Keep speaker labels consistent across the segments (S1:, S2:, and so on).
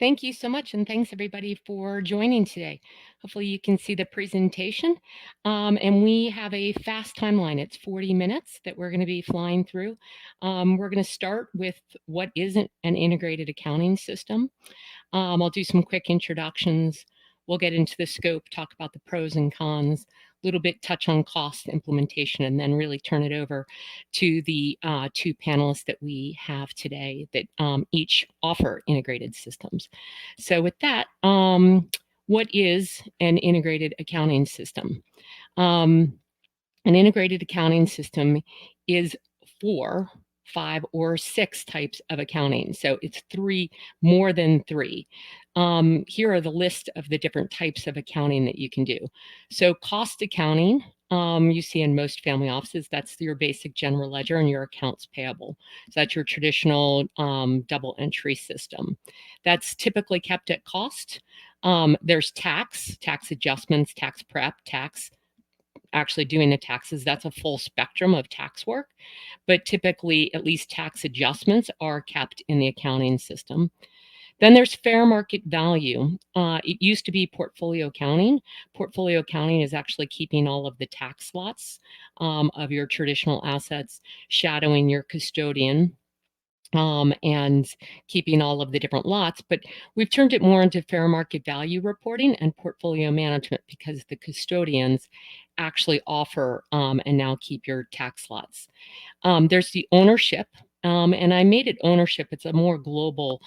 S1: Thank you so much, and thanks everybody for joining today. Hopefully you can see the presentation, and we have a fast timeline. It's 40 minutes that we're going to be flying through. We're going to start with what isn't an integrated accounting system. I'll do some quick introductions. We'll get into the scope, talk about the pros and cons, a little bit touch on cost implementation, and then really turn it over to the two panelists that we have today that each offer integrated systems. So with that, what is an integrated accounting system? Um, an integrated accounting system is 4, 5, or 6 types of accounting. So it's more than three. Here are the list of the different types of accounting that you can do. So cost accounting, you see in most family offices, that's your basic general ledger and your accounts payable. So that's your traditional double entry system. That's typically kept at cost. There's tax adjustments, tax prep, tax actually doing the taxes. That's a full spectrum of tax work, but typically at least tax adjustments are kept in the accounting system. Then there's fair market value. It used to be portfolio accounting. Portfolio accounting is actually keeping all of the tax lots of your traditional assets, shadowing your custodian, and keeping all of the different lots. But we've turned it more into fair market value reporting and portfolio management because the custodians actually offer and now keep your tax lots. There's the ownership. And I made it ownership. It's a more global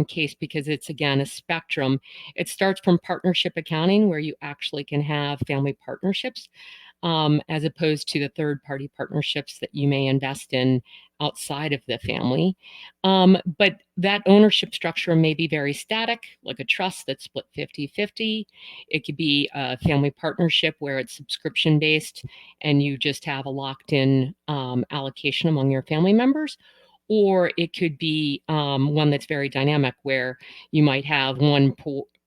S1: case because it's, again, a spectrum. It starts from partnership accounting, where you actually can have family partnerships, as opposed to the third-party partnerships that you may invest in outside of the family. But that ownership structure may be very static, like a trust that's split 50-50. It could be a family partnership where it's subscription-based and you just have a locked-in allocation among your family members. Or it could be one that's very dynamic, where you might have one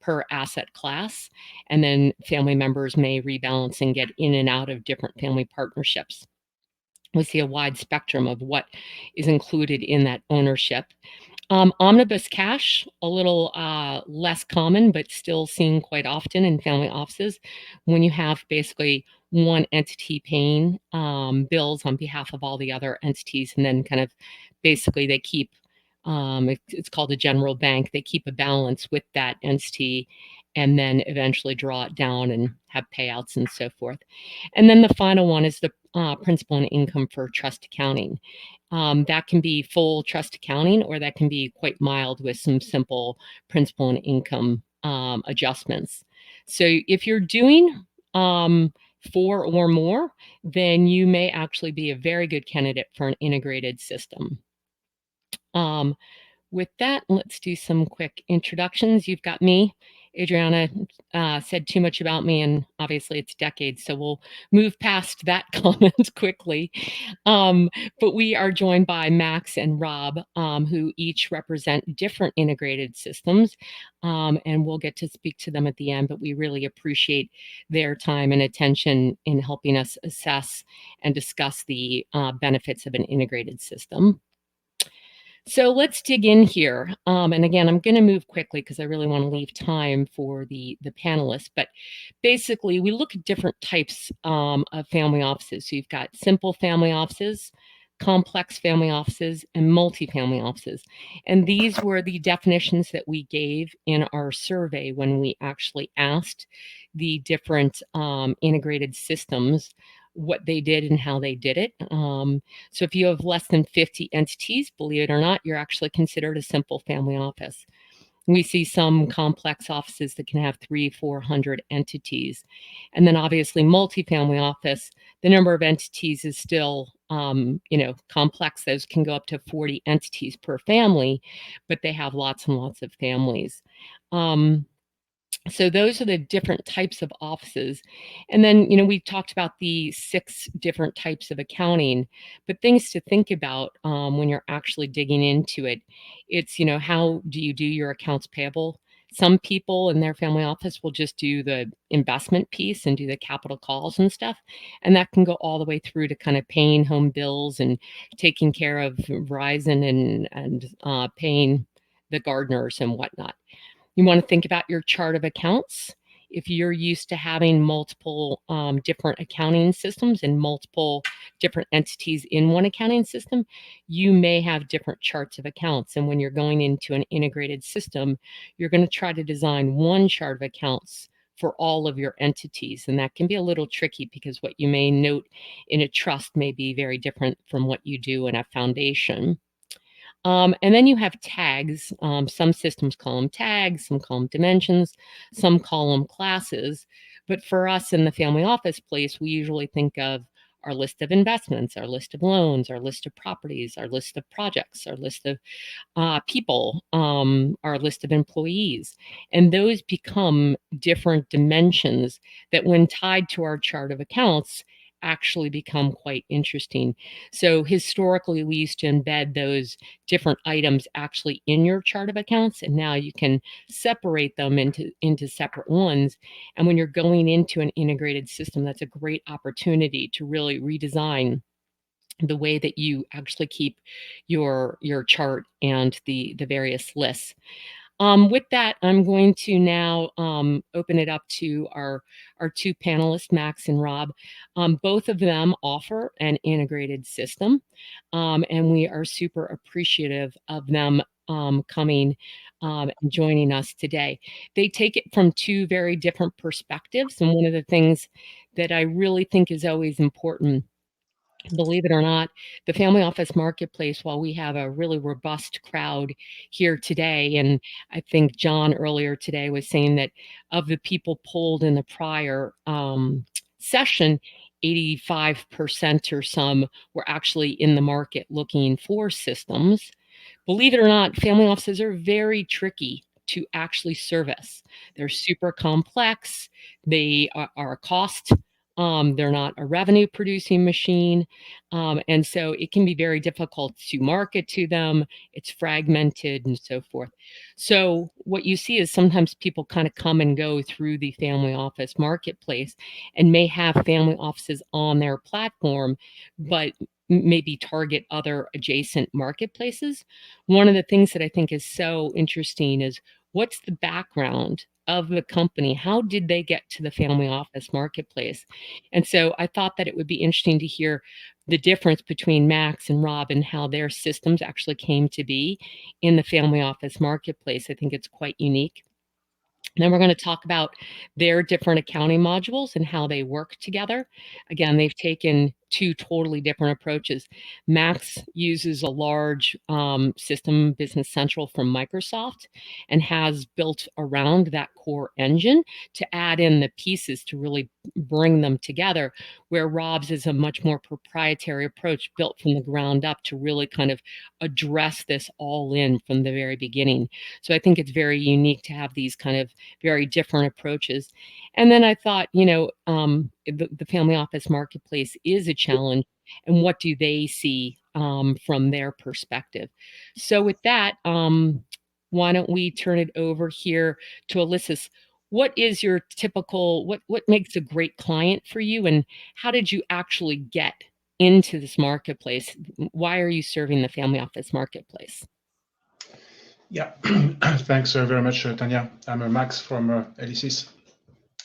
S1: per asset class, and then family members may rebalance and get in and out of different family partnerships. We see a wide spectrum of what is included in that ownership. Omnibus cash, a little less common, but still seen quite often in family offices, when you have basically one entity paying bills on behalf of all the other entities, and then kind of basically they keep, it's called a general bank, they keep a balance with that entity and then eventually draw it down and have payouts and so forth. And then the final one is the principal and income for trust accounting. That can be full trust accounting, or that can be quite mild with some simple principal and income adjustments. So if you're doing 4 or more, then you may actually be a very good candidate for an integrated system. With that, let's do some quick introductions. You've got me. Adriana said too much about me, and obviously it's decades, so we'll move past that comment quickly. But we are joined by Max and Rob, who each represent different integrated systems, and we'll get to speak to them at the end, but we really appreciate their time and attention in helping us assess and discuss the benefits of an integrated system. So let's dig in here. And again, I'm going to move quickly because I really want to leave time for the panelists. But basically, we look at different types of family offices. So you've got simple family offices, complex family offices, and multifamily offices. And these were the definitions that we gave in our survey when we actually asked the different integrated systems what they did and how they did it. So if you have less than 50 entities, believe it or not, you're actually considered a simple family office. We see some complex offices that can have 300-400 entities. And then obviously multifamily office, the number of entities is still, complex. Those can go up to 40 entities per family, but they have lots and lots of families. So those are the different types of offices. And then, we've talked about the 6 different types of accounting, but things to think about when you're actually digging into it. It's, how do you do your accounts payable? Some people in their family office will just do the investment piece and do the capital calls and stuff. And that can go all the way through to kind of paying home bills and taking care of Verizon and paying the gardeners and whatnot. You want to think about your chart of accounts. If you're used to having multiple different accounting systems and multiple different entities in one accounting system, you may have different charts of accounts. And when you're going into an integrated system, you're going to try to design one chart of accounts for all of your entities. And that can be a little tricky because what you may note in a trust may be very different from what you do in a foundation. And then you have tags. Some systems call them tags, some call them dimensions, some call them classes. But for us in the family office place, we usually think of our list of investments, our list of loans, our list of properties, our list of projects, our list of people, our list of employees. And those become different dimensions that, when tied to our chart of accounts, actually become quite interesting. So historically, we used to embed those different items actually in your chart of accounts, and now you can separate them into separate ones. And when you're going into an integrated system, that's a great opportunity to really redesign the way that you actually keep your chart and the various lists. With that, I'm going to now open it up to our two panelists, Max and Rob. Both of them offer an integrated system, and we are super appreciative of them coming and joining us today. They take it from two very different perspectives, and one of the things that I really think is always important, believe it or not, the family office marketplace, while we have a really robust crowd here today, and I think John earlier today was saying that of the people polled in the prior session, 85% or some were actually in the market looking for systems. Believe it or not, family offices are very tricky to actually service. They're super complex. They are a cost. They're not a revenue producing machine. And so it can be very difficult to market to them. It's fragmented and so forth. So what you see is sometimes people kind of come and go through the family office marketplace and may have family offices on their platform, but maybe target other adjacent marketplaces. One of the things that I think is so interesting is, what's the background of the company? How did they get to the family office marketplace? And so I thought that it would be interesting to hear the difference between Max and Rob and how their systems actually came to be in the family office marketplace. I think it's quite unique. Then we're going to talk about their different accounting modules and how they work together. Again, they've taken two totally different approaches. Max uses a large system, Business Central from Microsoft, and has built around that core engine to add in the pieces to really bring them together, where Rob's is a much more proprietary approach built from the ground up to really kind of address this all in from the very beginning. So I think it's very unique to have these kind of very different approaches. And then I thought, the family office marketplace is a challenge, and what do they see from their perspective? So with that, why don't we turn it over here to Alyssa? What is your typical, what makes a great client for you, and how did you actually get into this marketplace? Why are you serving the family office marketplace?
S2: Yeah, thanks very much, Tania. I'm Max from Elysis.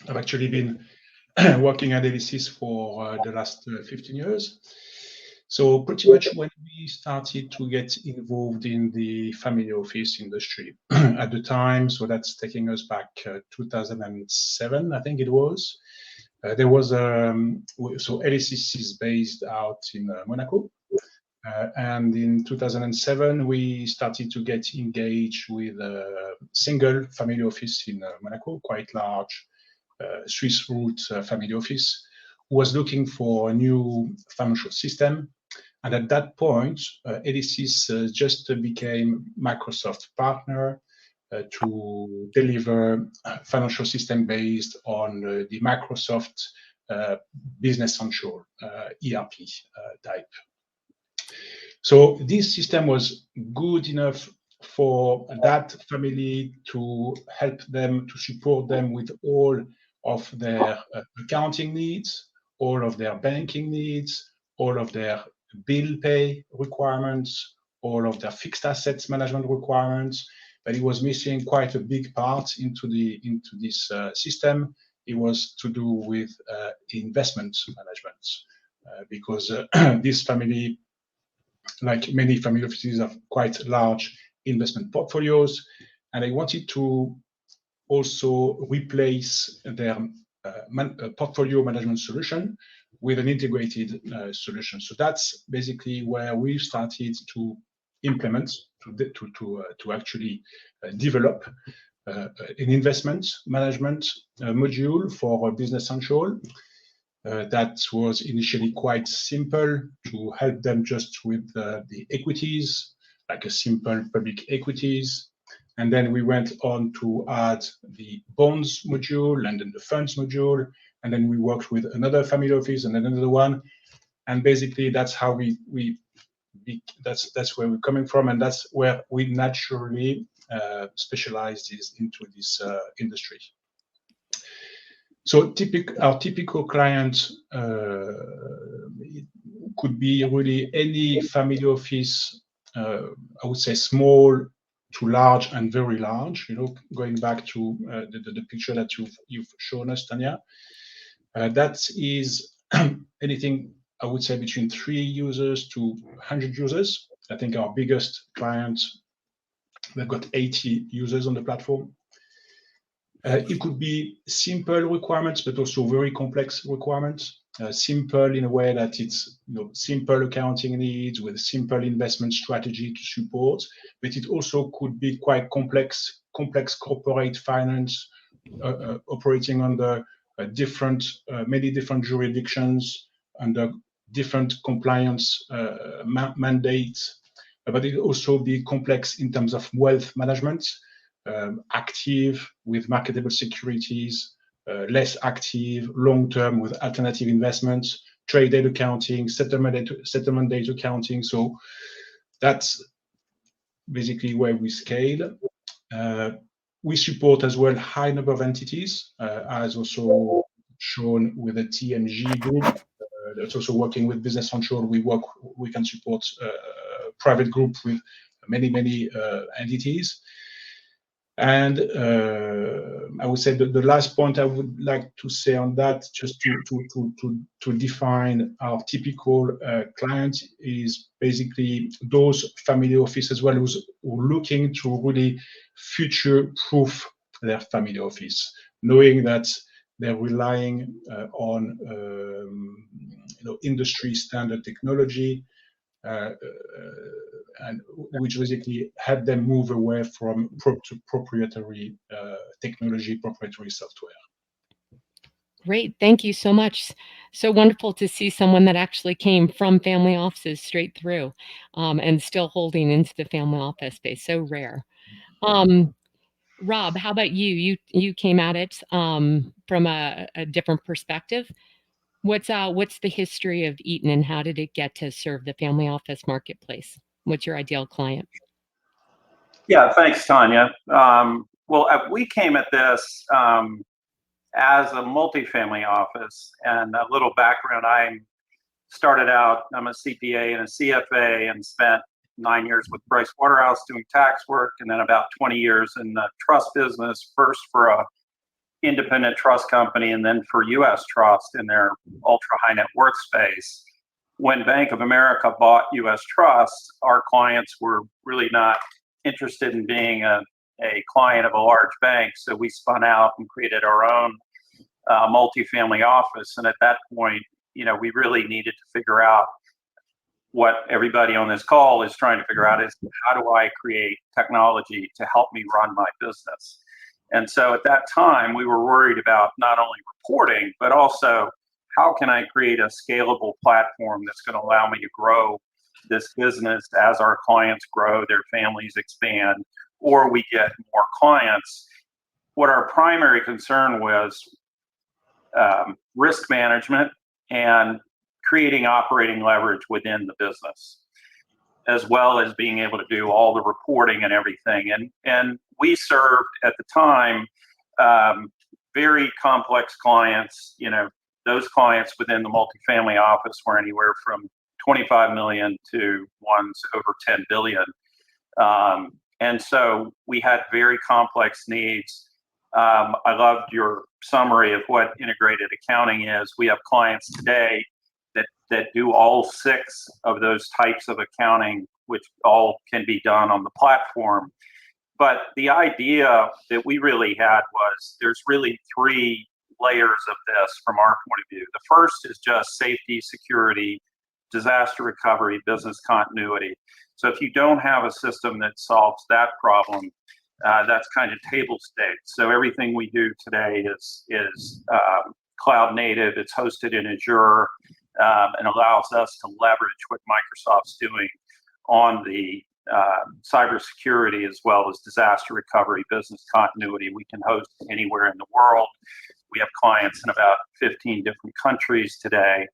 S2: I've actually been working at Elysis for the last 15 years. So pretty much when we started to get involved in the family office industry at the time, so that's taking us back 2007, I think it was. There was so Elysis is based out in Monaco. And in 2007, we started to get engaged with a single family office in Monaco, quite large Swiss root family office, who was looking for a new financial system. And at that point, Elysis just became Microsoft partner to deliver a financial system based on the Microsoft Business Central ERP type. So this system was good enough for that family to help them, to support them with all of their accounting needs, all of their banking needs, all of their bill pay requirements, all of their fixed assets management requirements. but it was missing quite a big part into this system. It was to do with investment management, because this family, like many family offices, have quite large investment portfolios, and they wanted to also replace their portfolio management solution with an integrated solution. So that's basically where we started to implement, to actually develop an investment management module for Business Central. That was initially quite simple to help them just with the equities, like a simple public equities. And then we went on to add the bonds module and then the funds module. And then we worked with another family office and then another one. And basically that's how that's where we're coming from. And that's where we naturally specialized into this industry. So our typical client could be really any family office, I would say small to large and very large, going back to the picture that you've shown us, Tania. That is anything, I would say, between 3 users to 100 users. I think our biggest client, they've got 80 users on the platform. It could be simple requirements, but also very complex requirements. Simple in a way that it's simple accounting needs with a simple investment strategy to support, but it also could be quite complex corporate finance, operating under many different jurisdictions, under different compliance mandates, but it also be complex in terms of wealth management. Active with marketable securities, less active, long-term with alternative investments, trade date accounting, settlement date accounting. So that's basically where we scale. We support as well high number of entities, as also shown with the TMG group. That's also working with Business Central. We can support private group with many entities. And I would say that the last point I would like to say on that, just to define our typical client, is basically those family offices as well who are looking to really future-proof their family office, knowing that they're relying on industry standard technology, and which basically help them move away from proprietary technology, proprietary software.
S1: Great, thank you so much. So wonderful to see someone that actually came from family offices straight through, and still holding into the family office space. So rare. Rob, how about you? You came at it from a different perspective. What's the history of Eaton and how did it get to serve the family office marketplace? What's your ideal client?
S3: Yeah, thanks, Tania. Well, we came at this as a multifamily office, and a little background. I'm a CPA and a CFA and spent 9 years with Bryce Waterhouse doing tax work, and then about 20 years in the trust business, first for a independent trust company and then for US Trust in their ultra high net worth space. When Bank of America bought US Trust, our clients were really not interested in being a client of a large bank, so we spun out and created our own multifamily office. And at that point, we really needed to figure out what everybody on this call is trying to figure out is, how do I create technology to help me run my business? And so at that time, we were worried about not only reporting, but also how can I create a scalable platform that's going to allow me to grow this business as our clients grow, their families expand, or we get more clients. What our primary concern was risk management and creating operating leverage within the business, as well as being able to do all the reporting and everything. And we served at the time very complex clients. Those clients within the multifamily office were anywhere from 25 million to ones over 10 billion. And so we had very complex needs. I loved your summary of what integrated accounting is. We have clients today that do all 6 of those types of accounting, which all can be done on the platform. But the idea that we really had was there's really 3 layers of this from our point of view. The first is just safety, security, disaster recovery, business continuity. So if you don't have a system that solves that problem, that's kind of table stakes. So everything we do today is cloud native. It's hosted in Azure, and allows us to leverage what Microsoft's doing on the cybersecurity as well as disaster recovery, business continuity. We can host anywhere in the world. We have clients in about 15 different countries today.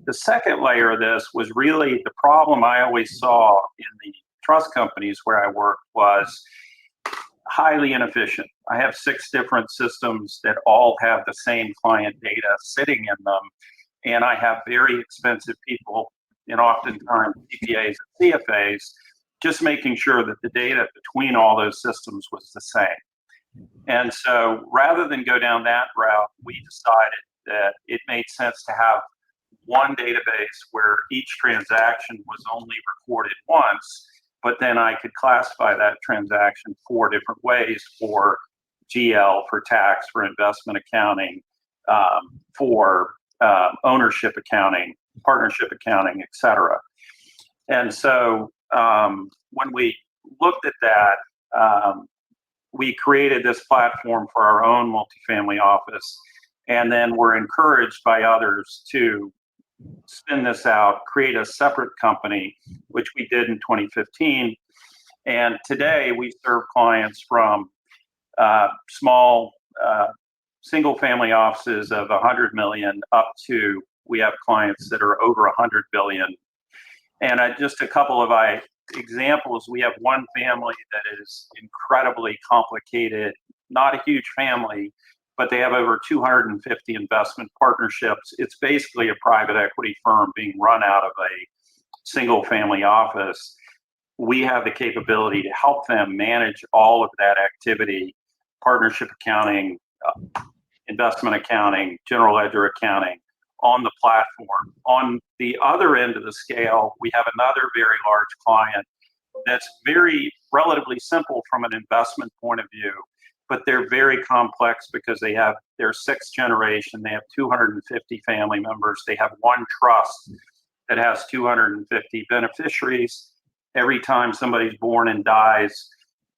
S3: The second layer of this was really the problem I always saw in the trust companies where I worked was highly inefficient. I have 6 different systems that all have the same client data sitting in them, and I have very expensive people, and oftentimes CPAs and CFAs, just making sure that the data between all those systems was the same. And so rather than go down that route, we decided that it made sense to have one database where each transaction was only recorded once, but then I could classify that transaction 4 different ways for GL, for tax, for investment accounting, for ownership accounting, partnership accounting, et cetera. And so when we looked at that, we created this platform for our own multifamily office, and then we're encouraged by others to spin this out, create a separate company, which we did in 2015. And today we serve clients from small single family offices of 100 million up to, we have clients that are over 100 billion. And just a couple of examples, we have one family that is incredibly complicated, not a huge family, but they have over 250 investment partnerships. It's basically a private equity firm being run out of a single family office. We have the capability to help them manage all of that activity, partnership accounting, investment accounting, general ledger accounting, on the platform. On the other end of the scale, we have another very large client that's very relatively simple from an investment point of view, but they're very complex because they're 6th generation, they have 250 family members, they have one trust that has 250 beneficiaries. Every time somebody's born and dies,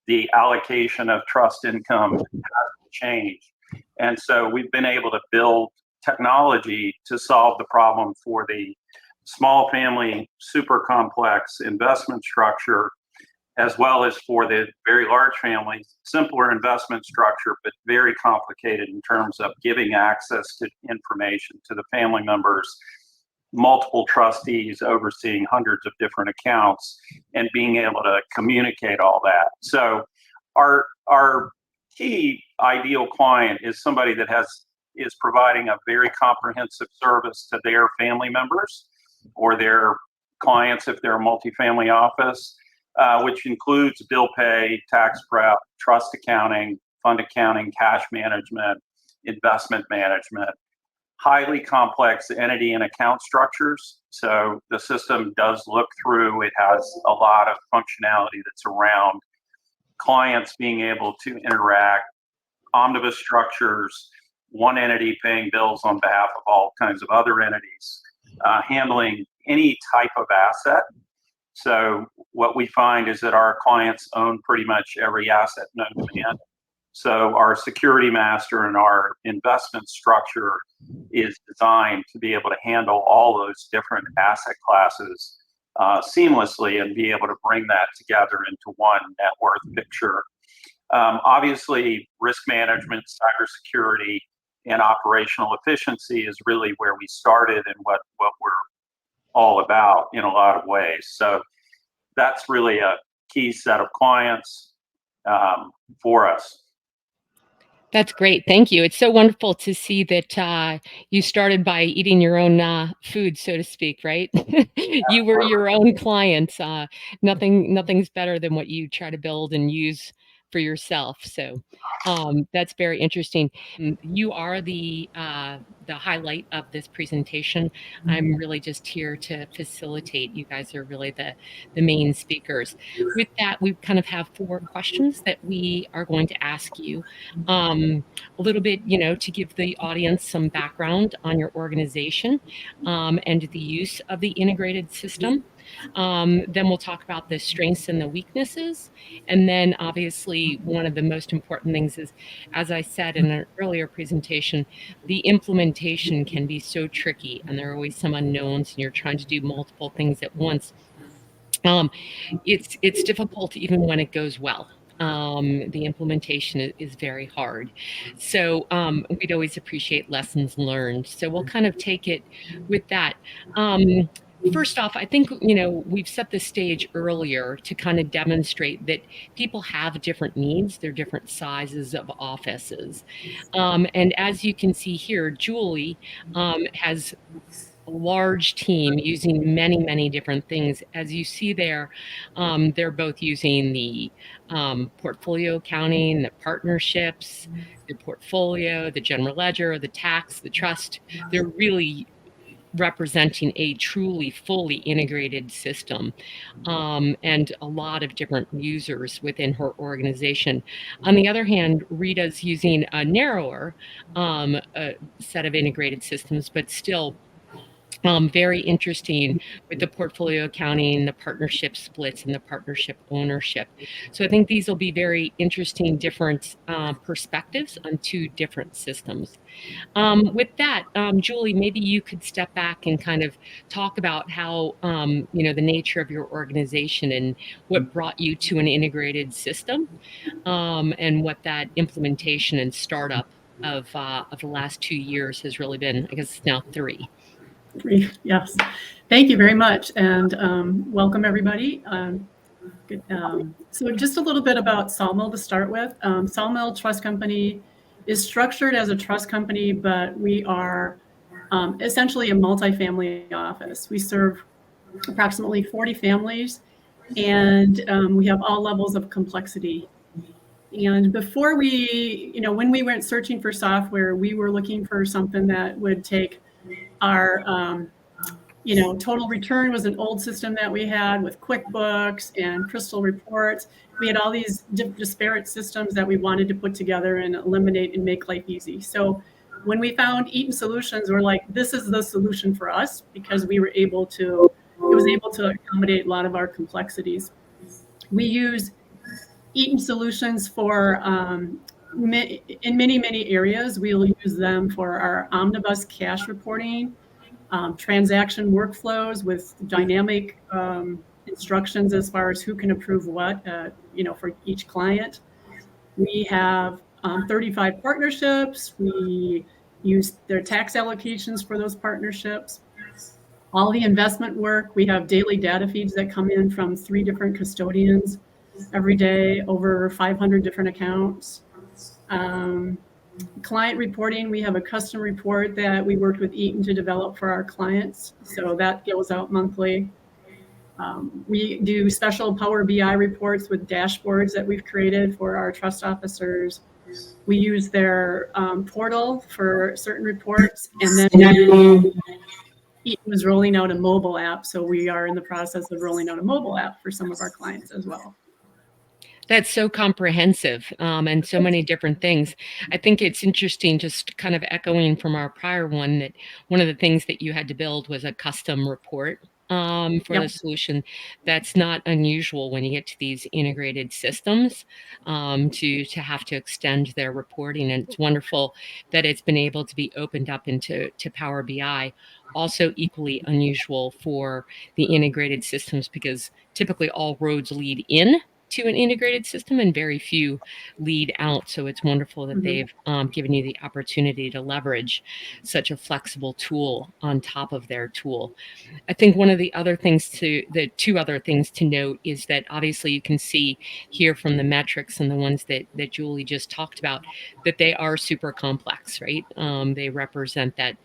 S3: the allocation of trust income has to change. And so we've been able to build technology to solve the problem for the small family, super complex investment structure, as well as for the very large families, simpler investment structure, but very complicated in terms of giving access to information to the family members, multiple trustees overseeing hundreds of different accounts, and being able to communicate all that. So our key ideal client is somebody that is providing a very comprehensive service to their family members or their clients if they're a multifamily office, which includes bill pay, tax prep, trust accounting, fund accounting, cash management, investment management, highly complex entity and account structures. So the system does look through, it has a lot of functionality that's around clients being able to interact, omnibus structures, one entity paying bills on behalf of all kinds of other entities, handling any type of asset. So what we find is that our clients own pretty much every asset known to man. So our security master and our investment structure is designed to be able to handle all those different asset classes seamlessly and be able to bring that together into one net worth picture. Obviously, risk management, cybersecurity, and operational efficiency is really where we started and what we're all about in a lot of ways. So that's really a key set of clients for us.
S1: That's great. Thank you. It's so wonderful to see that you started by eating your own food, so to speak, right? You were your own clients. Nothing's better than what you try to build and use for yourself. So that's very interesting. You are the highlight of this presentation. I'm really just here to facilitate. You guys are really the main speakers. With that, we kind of have 4 questions that we are going to ask you. A little bit, to give the audience some background on your organization and the use of the integrated system. Then we'll talk about the strengths and the weaknesses. And then obviously one of the most important things is, as I said in an earlier presentation, the implementation can be so tricky and there are always some unknowns and you're trying to do multiple things at once. It's difficult even when it goes well. The implementation is very hard. So we'd always appreciate lessons learned. So we'll kind of take it with that. First off, I think, we've set the stage earlier to kind of demonstrate that people have different needs. They're different sizes of offices. And as you can see here, Julie has a large team using many, many different things. As you see there, they're both using the portfolio accounting, the partnerships, the portfolio, the general ledger, the tax, the trust. They're really representing a truly fully integrated system and a lot of different users within her organization. On the other hand, Rita's using a narrower set of integrated systems, but still very interesting with the portfolio accounting, the partnership splits, and the partnership ownership. So I think these will be very interesting, different perspectives on 2 different systems. With that, Julie, maybe you could step back and kind of talk about how, the nature of your organization and what brought you to an integrated system and what that implementation and startup of the last 2 years has really been. I guess it's now 3.
S4: Yes. Thank you very much. And welcome everybody. So just a little bit about Sawmill to start with. Sawmill Trust Company is structured as a trust company, but we are essentially a multifamily office. We serve approximately 40 families and we have all levels of complexity. And before when we went searching for software, we were looking for something that would take our total return was an old system that we had with QuickBooks and Crystal Reports. We had all these disparate systems that we wanted to put together and eliminate and make life easy. So when we found Eaton Solutions, we're like, this is the solution for us because it was able to accommodate a lot of our complexities. We use Eaton Solutions for in many, many areas. We'll use them for our omnibus cash reporting, transaction workflows with dynamic instructions as far as who can approve what, for each client. We have 35 partnerships. We use their tax allocations for those partnerships. All the investment work, we have daily data feeds that come in from 3 different custodians every day, over 500 different accounts. Client reporting, we have a custom report that we worked with Eaton to develop for our clients. So that goes out monthly. We do special Power BI reports with dashboards that we've created for our trust officers. We use their portal for certain reports. And then Eaton was rolling out a mobile app. So we are in the process of rolling out a mobile app for some of our clients as well.
S1: That's so comprehensive and so many different things. I think it's interesting, just kind of echoing from our prior one, that one of the things that you had to build was a custom report for the solution. That's not unusual when you get to these integrated systems to have to extend their reporting. And it's wonderful that it's been able to be opened up into Power BI. Also equally unusual for the integrated systems because typically all roads lead in to an integrated system, and very few lead out. So it's wonderful that they've given you the opportunity to leverage such a flexible tool on top of their tool. I think one of the two other things to note is that obviously you can see here from the metrics and the ones that Julie just talked about, that they are super complex, right? They represent that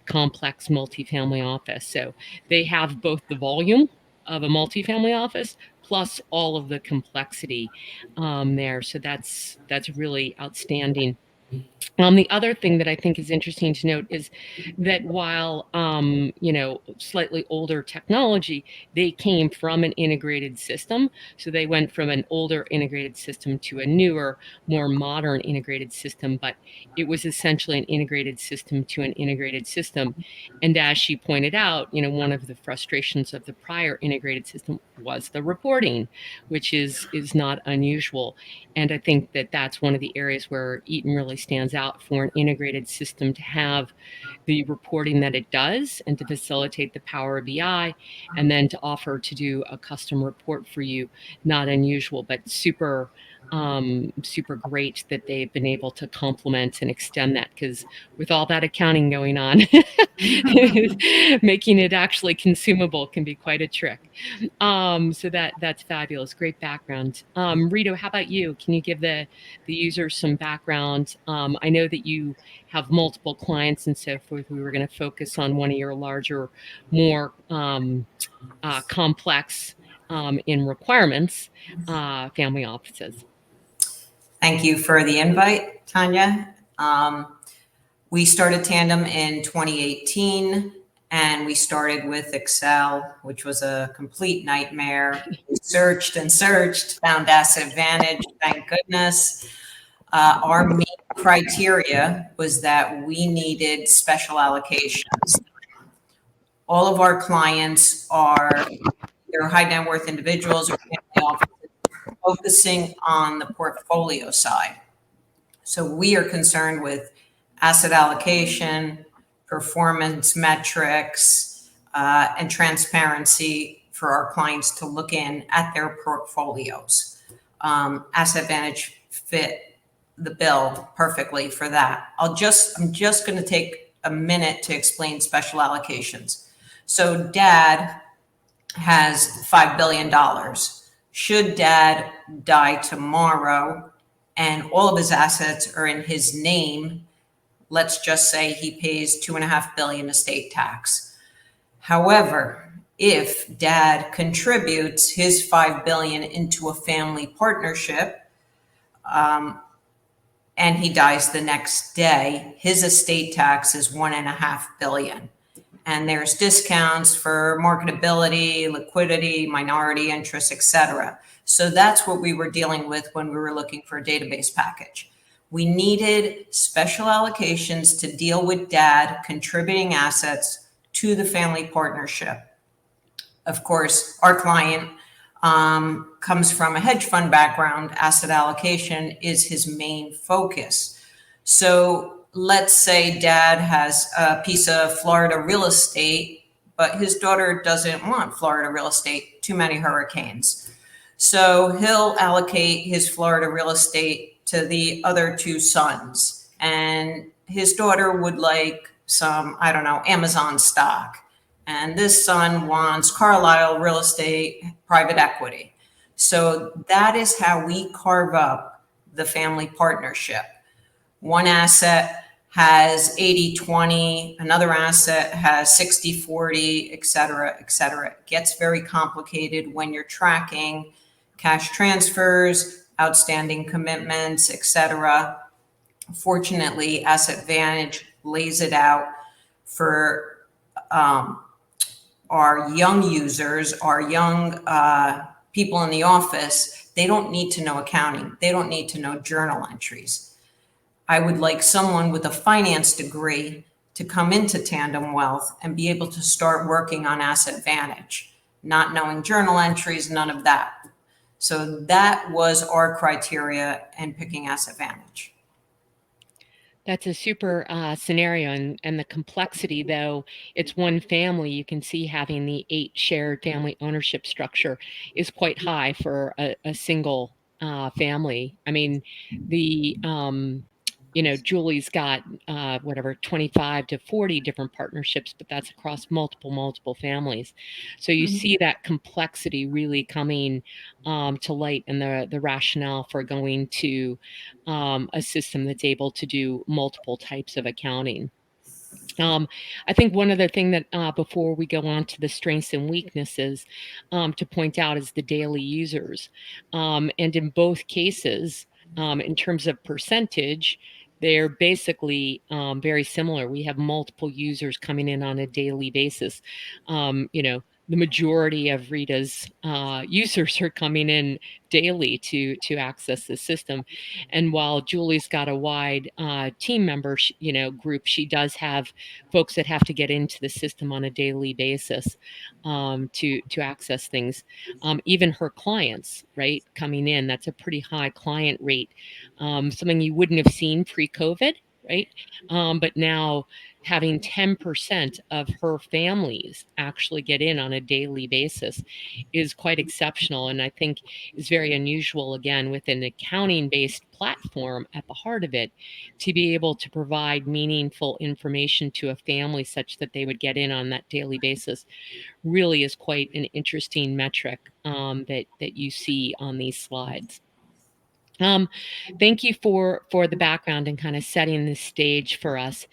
S1: complex multifamily office. So they have both the volume of a multifamily office plus all of the complexity there. So that's really outstanding. The other thing that I think is interesting to note is that while, slightly older technology, they came from an integrated system. So they went from an older integrated system to a newer, more modern integrated system, but it was essentially an integrated system to an integrated system. And as she pointed out, one of the frustrations of the prior integrated system was the reporting, which is not unusual. And I think that that's one of the areas where Eaton really stands out for an integrated system to have the reporting that it does and to facilitate the Power BI, and then to offer to do a custom report for you. Not unusual, but super great that they've been able to complement and extend that, because with all that accounting going on, making it actually consumable can be quite a trick. So that's fabulous. Great background. Rito, how about you? Can you give the users some background? I know that you have multiple clients and so forth. We were going to focus on one of your larger, more complex in requirements family offices.
S5: Thank you for the invite, Tanya. We started Tandem in 2018, and we started with Excel, which was a complete nightmare. We searched and searched, found AssetVantage, thank goodness. Our main criteria was that we needed special allocations. All of our clients are either high net worth individuals or family offices focusing on the portfolio side. So we are concerned with asset allocation, performance metrics, and transparency for our clients to look in at their portfolios. AssetVantage fit the bill perfectly for that. I'm just going to take a minute to explain special allocations. So Dad has $5 billion. Should Dad die tomorrow and all of his assets are in his name, let's just say he pays $2.5 billion estate tax. However, if Dad contributes his $5 billion into a family partnership, and he dies the next day, his estate tax is $1.5 billion. And there's discounts for marketability, liquidity, minority interest, etc. So that's what we were dealing with when we were looking for a database package. We needed special allocations to deal with Dad contributing assets to the family partnership. Of course, our client comes from a hedge fund background. Asset allocation is his main focus. So let's say Dad has a piece of Florida real estate, but his daughter doesn't want Florida real estate, too many hurricanes. So he'll allocate his Florida real estate to the other two sons. And his daughter would like some, Amazon stock. And this son wants Carlisle real estate, private equity. So that is how we carve up the family partnership. One asset has 80-20, another asset has 60-40, et cetera, et cetera. It gets very complicated when you're tracking cash transfers, outstanding commitments, et cetera. Fortunately, AssetVantage lays it out for our young users, our young people in the office. They don't need to know accounting. They don't need to know journal entries. I would like someone with a finance degree to come into Tandem Wealth and be able to start working on AssetVantage, not knowing journal entries, none of that. So that was our criteria in picking AssetVantage.
S1: That's a super scenario, and the complexity, though it's one family, you can see having the 8 shared family ownership structure is quite high for a single family. I mean, the Julie's got whatever 25 to 40 different partnerships, but that's across multiple families. So you see that complexity really coming to light, and the rationale for going to a system that's able to do multiple types of accounting. I think one other thing that before we go on to the strengths and weaknesses to point out is the daily users. And in both cases, in terms of percentage, they're basically very similar. We have multiple users coming in on a daily basis. The majority of Rita's users are coming in daily to access the system. And while Julie's got a wide team member group, she does have folks that have to get into the system on a daily basis to access things. Even her clients, right, coming in, that's a pretty high client rate, something you wouldn't have seen pre-COVID, right? But now having 10% of her families actually get in on a daily basis is quite exceptional, and I think is very unusual, again, with an accounting-based platform at the heart of it, to be able to provide meaningful information to a family such that they would get in on that daily basis really is quite an interesting metric that you see on these slides. Thank you for the background and kind of setting the stage for us.